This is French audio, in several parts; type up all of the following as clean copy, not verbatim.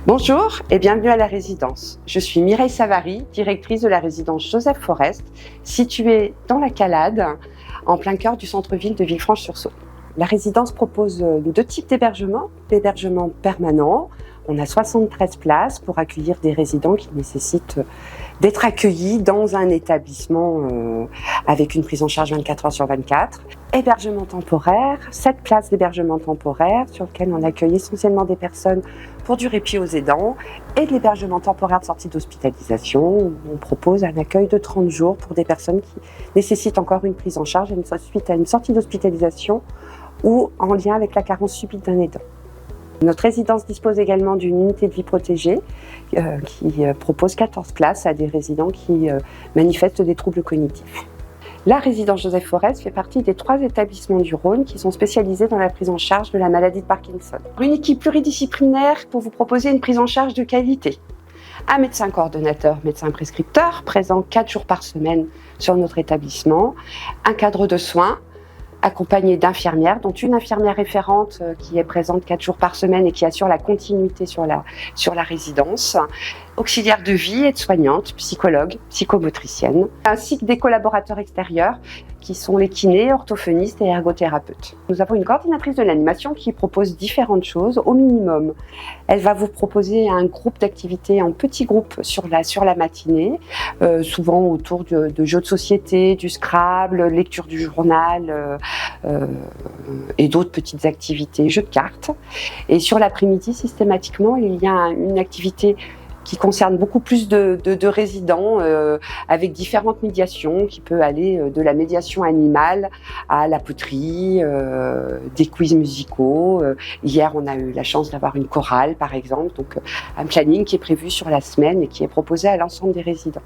Bonjour et bienvenue à la résidence. Je suis Mireille Savary, directrice de la résidence Joseph Forest, située dans la Calade, en plein cœur du centre-ville de Villefranche-sur-Saône. La résidence propose deux types d'hébergement. L'hébergement permanent, on a 73 places pour accueillir des résidents qui nécessitent d'être accueillis dans un établissement avec une prise en charge 24 heures sur 24. Hébergement temporaire, 7 places d'hébergement temporaire sur lesquelles on accueille essentiellement des personnes pour du répit aux aidants, et de l'hébergement temporaire de sortie d'hospitalisation où on propose un accueil de 30 jours pour des personnes qui nécessitent encore une prise en charge suite à une sortie d'hospitalisation ou en lien avec la carence subite d'un aidant. Notre résidence dispose également d'une unité de vie protégée qui propose 14 places à des résidents qui manifestent des troubles cognitifs. La résidence Joseph Forest fait partie des 3 établissements du Rhône qui sont spécialisés dans la prise en charge de la maladie de Parkinson. Une équipe pluridisciplinaire pour vous proposer une prise en charge de qualité. Un médecin coordonnateur, médecin prescripteur, présent 4 jours par semaine sur notre établissement. Un cadre de soins, accompagné d'infirmières, dont une infirmière référente qui est présente 4 jours par semaine et qui assure la continuité sur la résidence, auxiliaire de vie, aide-soignante, psychologue, psychomotricienne, ainsi que des collaborateurs extérieurs qui sont les kinés, orthophonistes et ergothérapeutes. Nous avons une coordinatrice de l'animation qui propose différentes choses au minimum. Elle va vous proposer un groupe d'activités en petits groupes sur la matinée, souvent autour de jeux de société, du Scrabble, lecture du journal et d'autres petites activités, jeux de cartes. Et sur l'après-midi, systématiquement, il y a une activité qui concerne beaucoup plus de résidents avec différentes médiations qui peut aller de la médiation animale à la poterie, des quiz musicaux. Hier, on a eu la chance d'avoir une chorale, par exemple, donc un planning qui est prévu sur la semaine et qui est proposé à l'ensemble des résidents.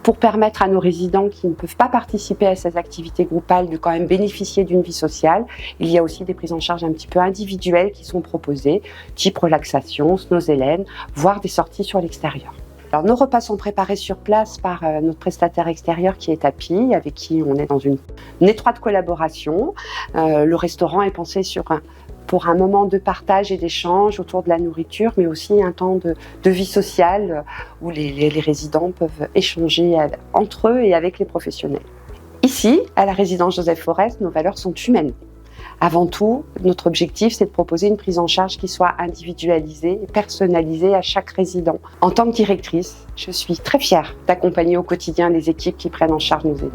Pour permettre à nos résidents qui ne peuvent pas participer à ces activités groupales de quand même bénéficier d'une vie sociale, il y a aussi des prises en charge un petit peu individuelles qui sont proposées, type relaxation, snozélène, voire des sorties sur l'extérieur. Alors, nos repas sont préparés sur place par notre prestataire extérieur qui est Tapi, avec qui on est dans une étroite collaboration. Le restaurant est pensé pour un moment de partage et d'échange autour de la nourriture, mais aussi un temps de vie sociale où les résidents peuvent échanger entre eux et avec les professionnels. Ici, à la résidence Joseph Forest, nos valeurs sont humaines. Avant tout, notre objectif, c'est de proposer une prise en charge qui soit individualisée et personnalisée à chaque résident. En tant que directrice, je suis très fière d'accompagner au quotidien les équipes qui prennent en charge nos aînés.